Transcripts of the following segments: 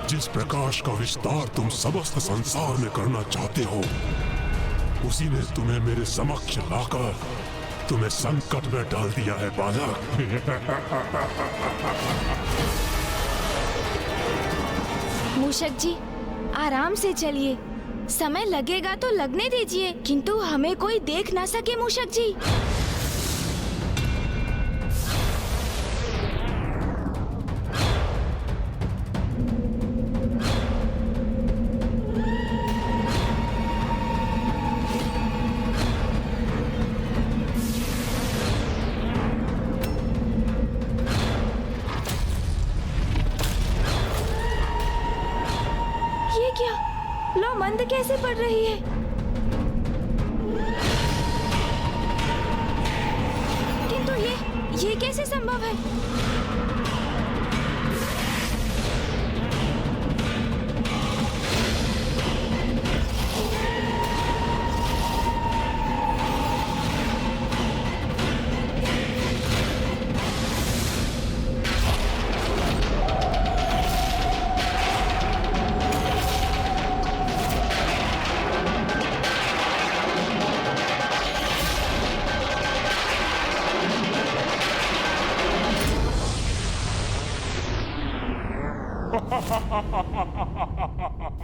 जिस प्रकाश का विस्तार तुम समस्त संसार में करना चाहते हो, उसी ने तुम्हें मेरे समक्ष लाकर तुम्हें संकट में डाल दिया है बालक। मूषक जी, आराम से चलिए। समय लगेगा तो लगने दीजिए, किंतु हमें कोई देख ना सके मूषक जी। ये क्या? लो मंद कैसे पड़ रही है? किंतु ये कैसे संभव है?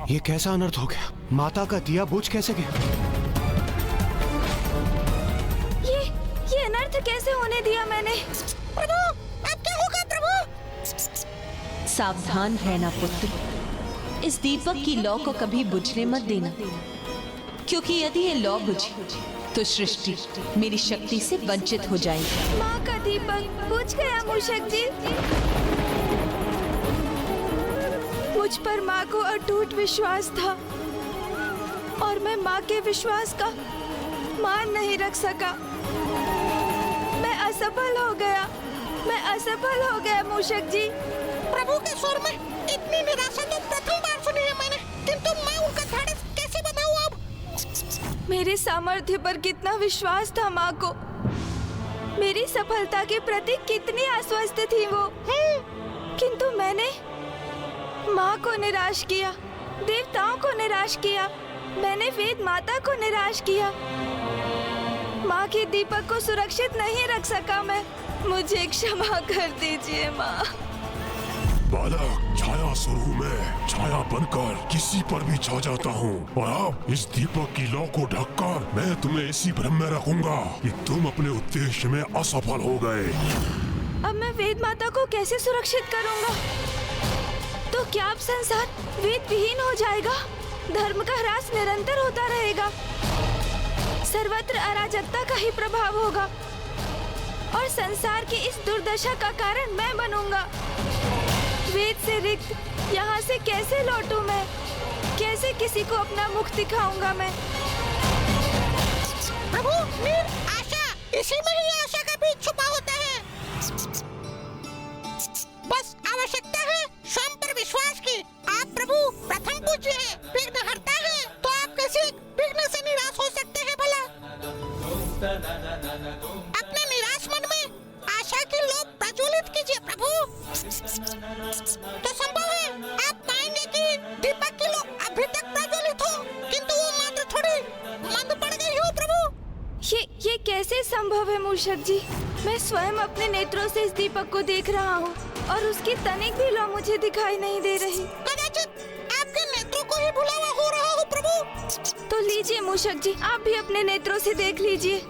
ये कैसा अनर्थ हो गया? माता का दिया बुझ कैसे गया? ये अनर्थ कैसे होने दिया मैंने? प्रभु, अब क्या होगा प्रभु? सावधान रहना पुत्र, इस दीपक की लौ को कभी बुझने मत देना, क्योंकि यदि ये लौ बुझी तो सृष्टि मेरी शक्ति से वंचित हो जाएगी। माँ का दीपक बुझ गया मूषक जी। मुझ पर माँ को अटूट विश्वास था और मैं माँ के विश्वास का मान नहीं रख सका। मैं असफल हो गया मूषक जी। प्रभु के स्वर में इतनी निराशा तो प्रथम बार सुनी है मैंने, किंतु मैं उनका ढाढ़स कैसे बनाऊं अब? मेरे सामर्थ्य पर कितना विश्वास था माँ को, मेरी सफलता के प्रति कितनी आश्वस्त थी वो, किंतु मैंने माँ को निराश किया, देवताओं को निराश किया, मैंने वेद माता को निराश किया। माँ के दीपक को सुरक्षित नहीं रख सका मैं। मुझे क्षमा कर दीजिए माँ। बालक, छाया स्वरूप में छाया बनकर किसी पर भी छा जाता हूँ, और अब इस दीपक की लौ को ढककर मैं तुम्हें इसी भ्रम में रखूंगा कि तुम अपने उद्देश्य में असफल हो गए। अब मैं वेद माता को कैसे सुरक्षित करूँगा? तो क्या अब संसार वेद विहीन हो जाएगा? धर्म का ह्रास निरंतर होता रहेगा, सर्वत्र अराजकता का ही प्रभाव होगा और संसार की इस दुर्दशा का कारण मैं बनूंगा। वेद से रिक्त यहाँ से कैसे लौटूं मैं? कैसे किसी को अपना मुख दिखाऊंगा मैं? प्रभु, नीर आशा, इसी में ही आशा का बीज छुपा होता है। बस आवश्यकता है स्वयं पर विश्वास की। आप प्रभु प्रथम पूज्य है, विघ्न हरता है, तो आप कैसे विघ्न से निराश हो सकते हैं भला? अपने निराश मन में आशा की लौ प्रज्वलित कीजिए प्रभु। तो संभव है आप पाएंगे कि दीपक की लौ अभी तक प्रज्वलित हो, किंतु वो मात्र थोड़ी मंद पड़ गई हो प्रभु। ये कैसे संभव है मूषक जी? मैं स्वयं अपने नेत्रों से इस दीपक को देख रहा हूँ और उसकी तनिक भी लौ मुझे दिखाई नहीं दे रही। कदाचित आपके नेत्रों को ही भुलावा हो रहा हो प्रभु। तो लीजिए मूषक जी, आप भी अपने नेत्रों से देख लीजिए।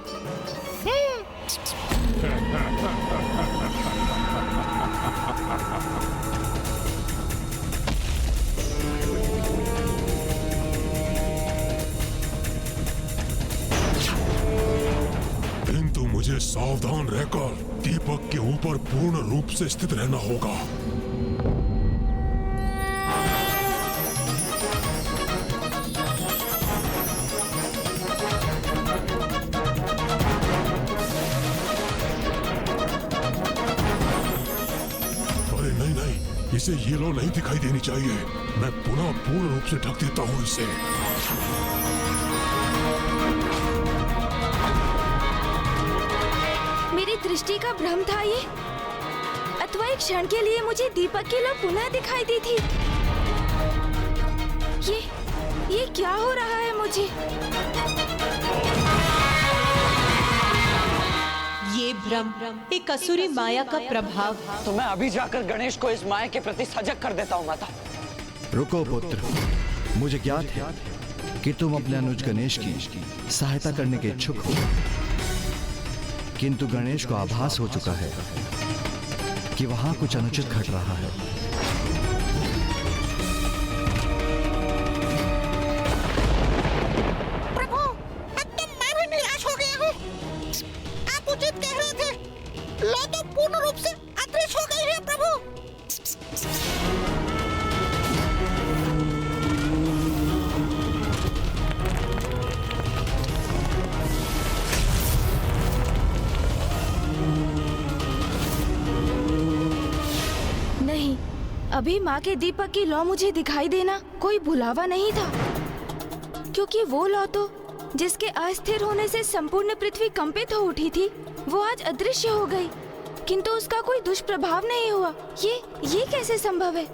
किंतु मुझे सावधान रहकर दीपक के ऊपर पूर्ण रूप से स्थित रहना होगा। अरे नहीं, इसे ये लो नहीं दिखाई देनी चाहिए। मैं पुनः पूर्ण रूप से ढक देता हूँ इसे। मेरी दृष्टि का भ्रम था ये, अथवा एक क्षण के लिए मुझे दीपक की लौ पुनः दिखाई दी थी। क्या हो रहा है मुझे? ये भ्रम एक असुरी माया का प्रभाव। तो मैं अभी जाकर गणेश को इस माया के प्रति सजग कर देता हूँ माता। रुको पुत्र, मुझे ज्ञात है कि तुम अपने अनुज गणेश की सहायता करने के इच्छुक हो, किंतु गणेश को आभास हो चुका है कि वहां कुछ अनुचित घट रहा है। प्रभु, अब तो मैं भी निराश हो गया हूँ। आप उचित कह रहे थे, लौ तो पूर्ण रूप से अदृश्य हो गई है प्रभु। नहीं, अभी माँ के दीपक की लौ मुझे दिखाई देना कोई भुलावा नहीं था, क्योंकि वो लौ तो जिसके अस्थिर होने से संपूर्ण पृथ्वी कंपित हो उठी थी, वो आज अदृश्य हो गई, किंतु उसका कोई दुष्प्रभाव नहीं हुआ। ये कैसे संभव है?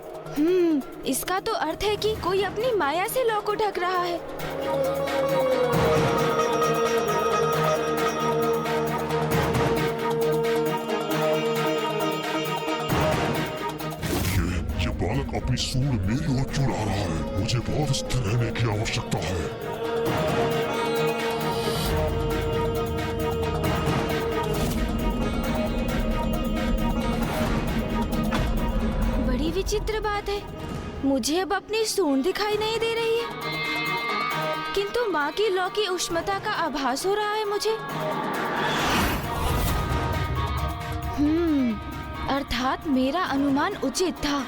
इसका तो अर्थ है कि कोई अपनी माया से लौ को ढक रहा है। ये बालक अपनी सूंड मेरी ओर चुरा रहा है। मुझे बहुत स्थिर रहने की आवश्यकता है। बड़ी विचित्र बात है, मुझे अब अपनी सूंड दिखाई नहीं दे रही है, किंतु माँ की लौ की उष्णता का आभास हो रहा है मुझे। अर्थात मेरा अनुमान उचित था।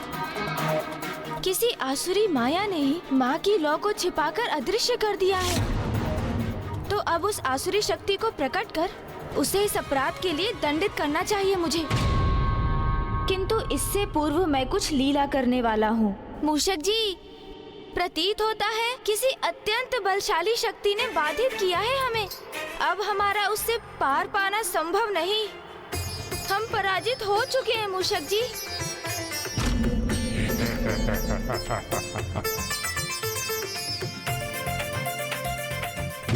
किसी आसुरी माया ने ही माँ की लौ को छिपाकर अदृश्य कर दिया है। तो अब उस आसुरी शक्ति को प्रकट कर उसे इस अपराध के लिए दंडित करना चाहिए मुझे। किंतु इससे पूर्व मैं कुछ लीला करने वाला हूँ। मूषक जी, प्रतीत होता है किसी अत्यंत बलशाली शक्ति ने बाधित किया है हमें। अब हमारा उससे पार पाना संभव नहीं। हम पराजित हो चुके हैं मूषक जी।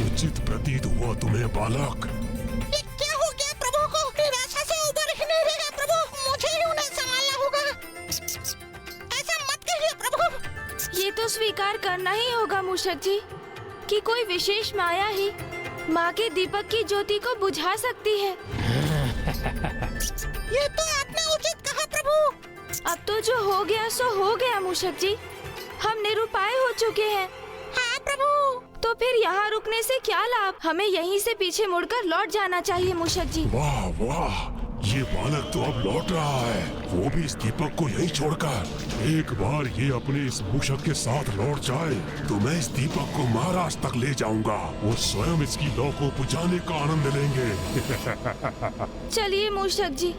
उचित प्रतीत हुआ तुम्हें बालक। ये क्या हो गया प्रभु को? निराशा से उबर ही नहीं रहे प्रभु। मुझे ही उन्हें संभालना होगा। ऐसा मत कहिए प्रभु। ये तो स्वीकार करना ही होगा मूषक जी कि कोई विशेष माया ही माँ के दीपक की ज्योति को बुझा सकती है। ये तो आपने उचित कहा प्रभु। अब तो जो हो गया सो हो गया मूषक जी। हम निरुपाय हो चुके हैं। हाँ प्रभु। तो फिर यहाँ रुकने से क्या लाभ? हमें यहीं से पीछे मुड़कर लौट जाना चाहिए मूषक जी। वाह वाह, ये बालक तो अब लौट रहा है, वो भी इस दीपक को यहीं छोड़कर। एक बार ये अपने इस मूषक के साथ लौट जाए तो मैं इस दीपक को महाराज तक ले जाऊंगा। वो स्वयं इसकी लौ को बुझाने का आनंद लेंगे। चलिए मूषक जी।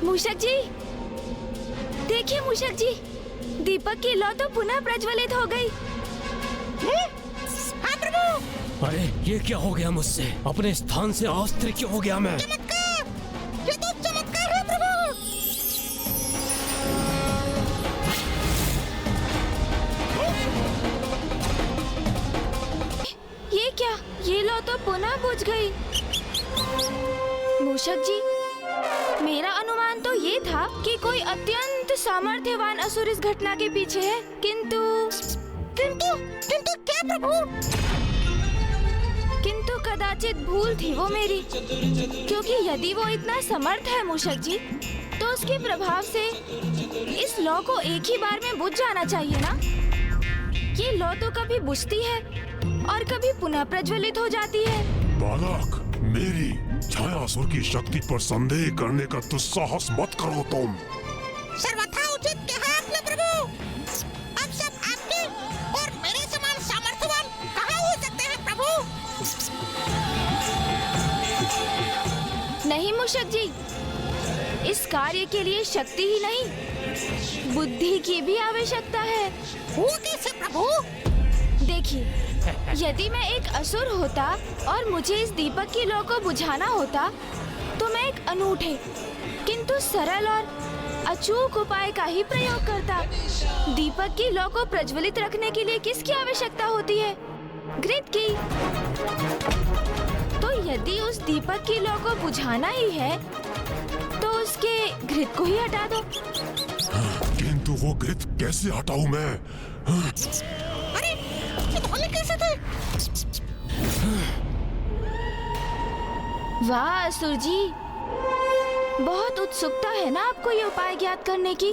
मूषक जी, देखिए मूषक जी, दीपक की लौ तो पुनः प्रज्वलित हो गई। हाँ प्रभु। अरे ये क्या हो गया मुझसे? अपने स्थान से अस्थिर क्यों हो गया मैं? चमत्कार! ये तो चमत्कार है प्रभु। ये क्या? ये लौ तो पुनः बुझ गई। मूषक जी, मेरा अनुमान तो ये था कि कोई अत्यंत सामर्थ्यवान असुर इस घटना के पीछे है, किंतु क्या प्रभु? किंतु कदाचित भूल थी वो मेरी, क्योंकि यदि वो इतना समर्थ है मूषक जी, तो उसके प्रभाव से इस लौ को एक ही बार में बुझ जाना चाहिए ना। ये लौ तो कभी बुझती है और कभी पुनः प्रज्वलित हो जाती है। बालक, मेरी छायासुर की शक्ति पर संदेह करने का दुस्साहस मत करो तुम। सर्वथा उचित कहा आपने प्रभु। अब सब आपके और मेरे समान सामर्थ्यवान कहाँ हो सकते हैं प्रभु? नहीं मूषक जी, इस कार्य के लिए शक्ति ही नहीं, बुद्धि की भी आवश्यकता है। वो कैसे प्रभु? देखिए, यदि मैं एक असुर होता और मुझे इस दीपक की लौ को बुझाना होता, तो मैं एक अनूठे किंतु सरल और अचूक उपाय का ही प्रयोग करता। दीपक की लौ को प्रज्वलित रखने के लिए किसकी आवश्यकता होती है? घृत की। तो यदि उस दीपक की लौ को बुझाना ही है तो उसके घृत को ही हटा दो। किंतु वो घृत कैसे हटाऊं मैं? अरे ये ध्वनि कैसे थे? वाह असुर जी, बहुत उत्सुकता है ना आपको ये उपाय ज्ञात करने की,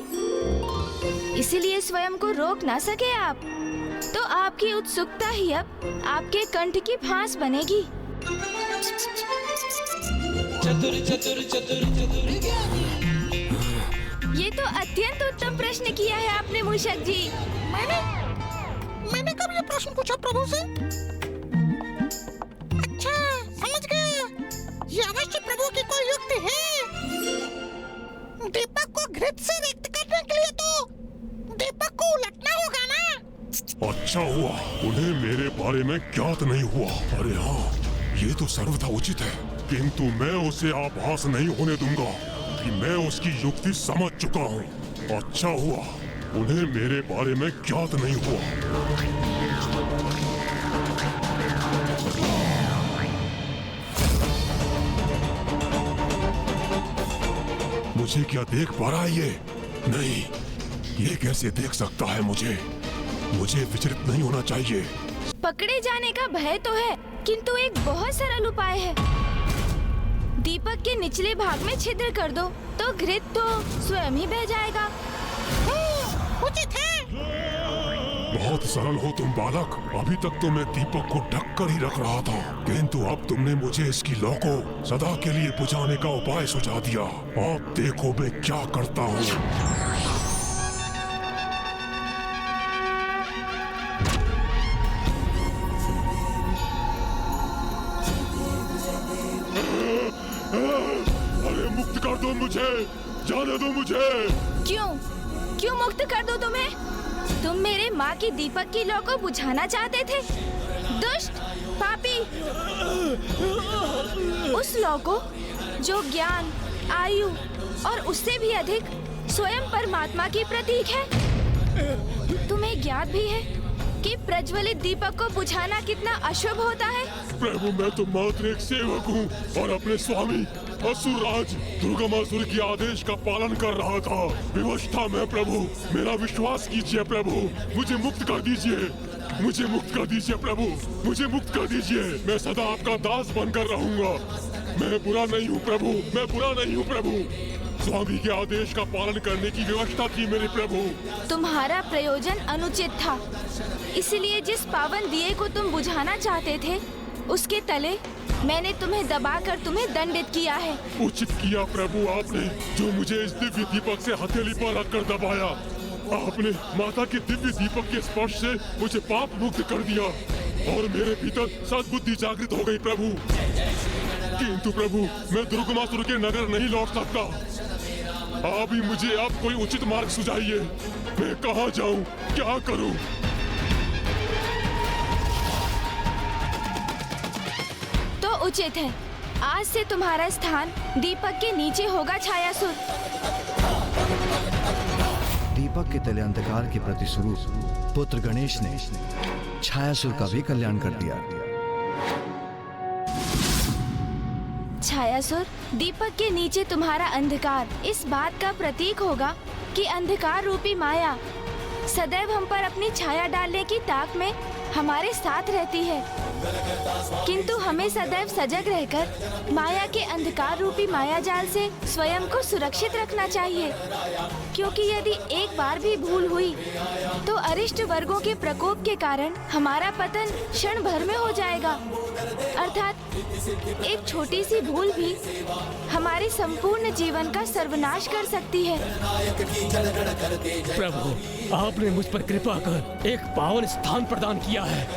इसीलिए स्वयं को रोक ना सके आप। तो आपकी उत्सुकता ही अब आपके कंठ की फांस बनेगी। चतुर चतुर चतुर चतुर ये तो अत्यंत उत्तम प्रश्न किया है आपने मूषक जी। मैंने कब ये प्रश्न पूछा प्रभु से? अच्छा, समझ गया। ये अवश्य प्रभु की कोई युक्ति है। दीपक को घृत से रिक्त करने के लिए तो दीपक को उलटना होगा ना। अच्छा हुआ उन्हें मेरे बारे में ज्ञात नहीं हुआ। अरे हाँ, ये तो सर्वथा उचित है, किंतु मैं उसे आभास नहीं होने दूंगा कि मैं उसकी युक्ति समझ चुका हूँ। अच्छा हुआ उन्हें मेरे बारे में ज्ञात नहीं हुआ। मुझे क्या देख पा रहा है ये? नहीं, ये कैसे देख सकता है मुझे? मुझे विचलित नहीं होना चाहिए। पकड़े जाने का भय तो है, किंतु एक बहुत सरल उपाय है। दीपक के निचले भाग में छिद्र कर दो तो घृत तो स्वयं ही बह जाएगा। उचित है। बहुत सरल हो तुम बालक। अभी तक तो मैं दीपक को ढक कर ही रख रहा था, किंतु अब तुमने मुझे इसकी लौ को सदा के लिए बुझाने का उपाय सुझा दिया। अब देखो मैं क्या करता हूँ। अरे मुक्त कर दो मुझे, जाने दो मुझे। क्यों मुक्त कर दो तुम्हें? तुम मेरे माँ की दीपक की लौ को बुझाना चाहते थे, दुष्ट पापी। उस लौ को जो ज्ञान, आयु और उससे भी अधिक स्वयं परमात्मा की प्रतीक है। तुम्हें ज्ञात भी है कि प्रज्वलित दीपक को बुझाना कितना अशुभ होता है। प्रभु, मैं तो मात्र एक सेवक हूँ और अपने स्वामी असुरराज दुर्गमासुर के आदेश का पालन कर रहा था। विवशता में प्रभु, मेरा विश्वास कीजिए प्रभु, मुझे मुक्त कर दीजिए। मुझे मुक्त कर दीजिए प्रभु, मुझे मुक्त कर दीजिए। मैं सदा आपका दास बनकर रहूंगा। मैं बुरा नहीं हूँ प्रभु, मैं बुरा नहीं हूँ प्रभु। स्वामी के आदेश का पालन करने की व्यवस्था थी मेरे प्रभु। तुम्हारा प्रयोजन अनुचित था, इसलिए जिस पावन दिए को तुम बुझाना चाहते थे उसके तले मैंने तुम्हें दबाकर तुम्हें दंडित किया है। उचित किया प्रभु आपने, जो मुझे इस दिव्य दीपक से हथेली पर रखकर दबाया। आपने माता के दिव्य दीपक के स्पर्श से मुझे पाप मुक्त कर दिया और मेरे भीतर सद्बुद्धि जागृत हो गई प्रभु। किंतु प्रभु, मैं दुर्गमासुर के नगर नहीं लौट सकता। आप ही मुझे आप कोई उचित मार्ग सुझाइए। मैं कहाँ जाऊँ, क्या करूँ? तो उचित है, आज से तुम्हारा स्थान दीपक के नीचे होगा छायासुर। दीपक के तले अंधकार के प्रति स्वरूप पुत्र गणेश ने छायासुर का भी कल्याण कर दिया। छायासुर, दीपक के नीचे तुम्हारा अंधकार इस बात का प्रतीक होगा कि अंधकार रूपी माया सदैव हम पर अपनी छाया डालने की ताक में हमारे साथ रहती है। किंतु हमें सदैव सजग रहकर माया के अंधकार रूपी माया जाल से स्वयं को सुरक्षित रखना चाहिए, क्योंकि यदि एक बार भी भूल हुई तो अरिष्ट वर्गों के प्रकोप के कारण हमारा पतन क्षण भर में हो जाएगा। अर्थात एक छोटी सी भूल भी हमारे संपूर्ण जीवन का सर्वनाश कर सकती है। प्रभु, आपने मुझ पर कृपा कर एक पावन स्थान प्रदान किया है,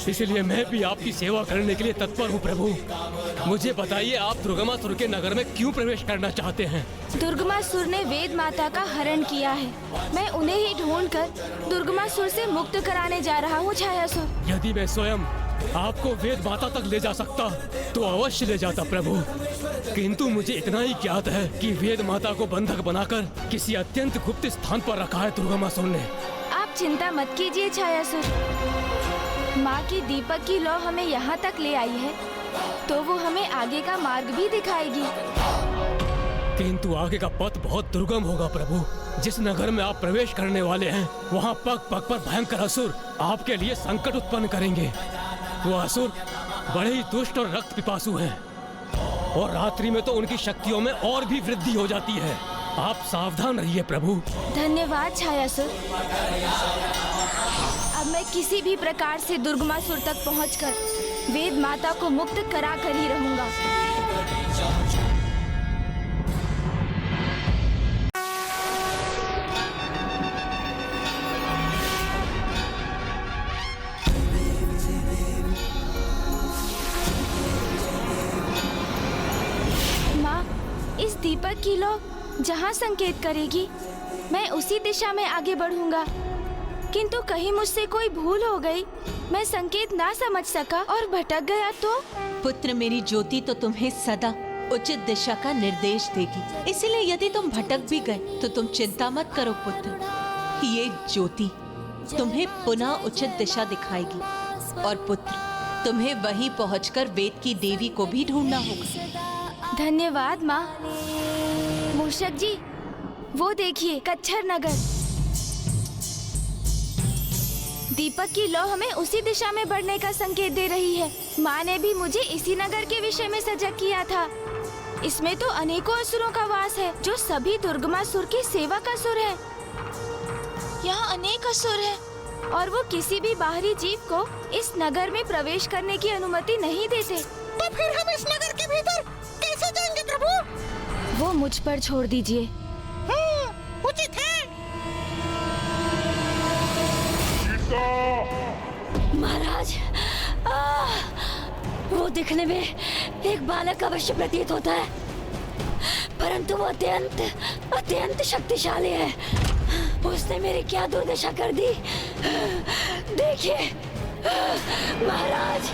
इसलिए मैं भी आपकी सेवा करने के लिए तत्पर हूँ। प्रभु, मुझे बताइए, आप दुर्गमासुर के नगर में क्यों प्रवेश करना चाहते हैं? दुर्गमासुर ने वेद माता का हरण किया है। मैं उन्हें ही ढूंढकर दुर्गमासुर से मुक्त कराने जा रहा हूँ छायासुर। यदि मैं स्वयं आपको वेद माता तक ले जा सकता तो अवश्य ले जाता प्रभु, किंतु मुझे इतना ही ज्ञात है कि वेद माता को बंधक बनाकर किसी अत्यंत गुप्त स्थान पर रखा है दुर्गामासुर ने। आप चिंता मत कीजिए छायासुर, माँ की दीपक की लौ हमें यहाँ तक ले आई है तो वो हमें आगे का मार्ग भी दिखाएगी। किंतु आगे का पथ बहुत दुर्गम होगा प्रभु। जिस नगर में आप प्रवेश करने वाले हैं वहाँ पग पग पर भयंकर असुर आपके लिए संकट उत्पन्न करेंगे। वो असुर बड़े ही दुष्ट और रक्त पिपासु हैं और रात्रि में तो उनकी शक्तियों में और भी वृद्धि हो जाती है। आप सावधान रहिए प्रभु। धन्यवाद छायासुर। अब मैं किसी भी प्रकार से दुर्गमासुर तक पहुंचकर वेद माता को मुक्त करा कर ही रहूंगा। इस दीपक की लौ जहाँ संकेत करेगी मैं उसी दिशा में आगे बढ़ूंगा, किंतु कहीं मुझसे कोई भूल हो गई, मैं संकेत ना समझ सका और भटक गया तो? पुत्र, मेरी ज्योति तो तुम्हें सदा उचित दिशा का निर्देश देगी, इसलिए यदि तुम भटक भी गए तो तुम चिंता मत करो पुत्र। ये ज्योति तुम्हें पुनः उचित दिशा दिखाएगी और पुत्र, तुम्हें वहीं पहुंचकर वेद की देवी को भी ढूंढना होगा। धन्यवाद माँ। मूषक जी, वो देखिए कच्छर नगर। दीपक की लौ हमें उसी दिशा में बढ़ने का संकेत दे रही है। माँ ने भी मुझे इसी नगर के विषय में सजग किया था। इसमें तो अनेकों असुरों का वास है जो सभी दुर्गमासुर के सेवक असुर हैं। यहाँ अनेक असुर हैं और वो किसी भी बाहरी जीव को इस नगर में प्रवेश करने की अनुमति नहीं देते। तो फिर हम इस नगर के भीतर कैसे जाएंगे प्रभु? वो मुझ पर छोड़ दीजिए। उचित है। महाराज, वो दिखने में एक बालक अवश्य प्रतीत होता है, परंतु वो अत्यंत शक्तिशाली है। उसने मेरी क्या दुर्दशा कर दी, देखिए महाराज।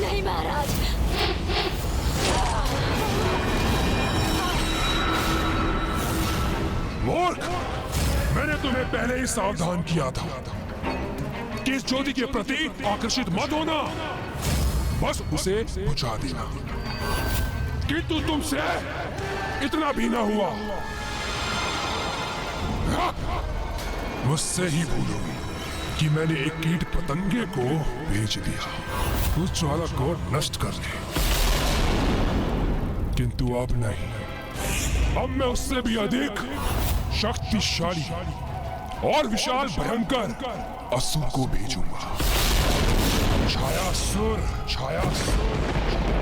नहीं महाराज। मूर्ख, मैंने तुम्हें पहले ही सावधान किया था कि इस ज्योति के प्रति आकर्षित मत होना, बस उसे बुझा देना। किंतु तुमसे इतना भी ना हुआ। मुझसे ही भूलोगी कि मैंने एक कीट पतंगे को भेज दिया उस ज्वाला को नष्ट करने, किंतु अब नहीं। अब मैं उससे भी अधिक शक्तिशाली और विशाल भयंकर असुर को भेजूंगा। छायासुर, छायासुर,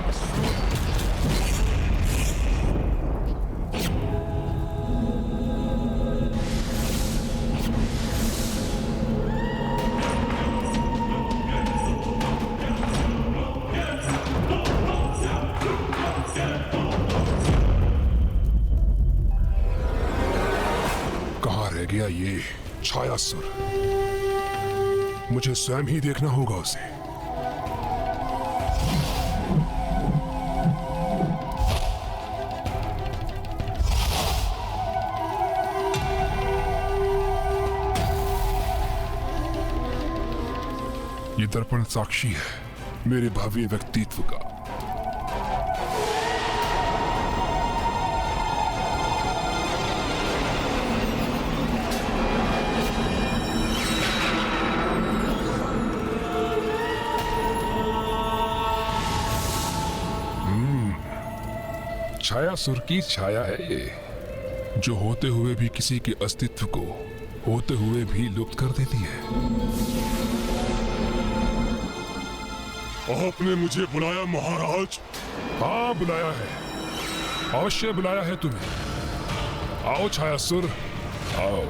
छायासुर। गया ये छायासुर, मुझे स्वयं ही देखना होगा उसे। ये दर्पण साक्षी है मेरे भव्य व्यक्तित्व का। छायासुर की छाया है ये, जो होते हुए भी किसी के अस्तित्व को होते हुए भी लुप्त कर देती है। आपने मुझे बुलाया महाराज? हाँ बुलाया है, अवश्य बुलाया है तुम्हें। आओ छायासुर, आओ।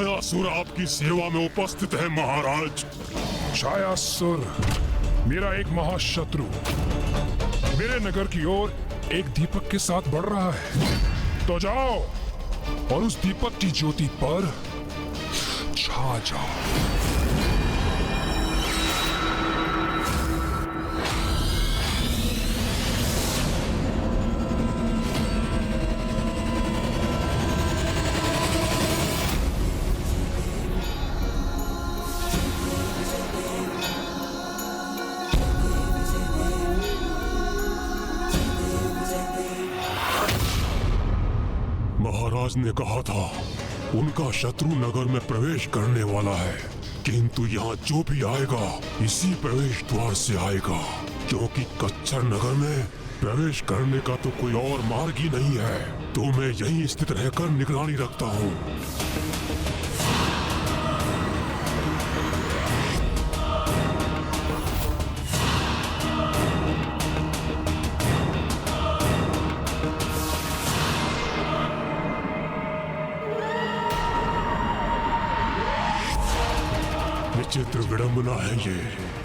छायासुर आपकी सेवा में उपस्थित है महाराज। छायासुर मेरा एक महाशत्रु मेरे नगर की ओर एक दीपक के साथ बढ़ रहा है, तो जाओ और उस दीपक की ज्योति पर छा जाओ। महाराज ने कहा था उनका शत्रु नगर में प्रवेश करने वाला है, किंतु यहाँ जो भी आएगा इसी प्रवेश द्वार से आएगा, क्योंकि कच्चर नगर में प्रवेश करने का तो कोई और मार्ग ही नहीं है। तो मैं यहीं स्थित रहकर निगरानी रखता हूँ। विचित्र विडंबना है ये।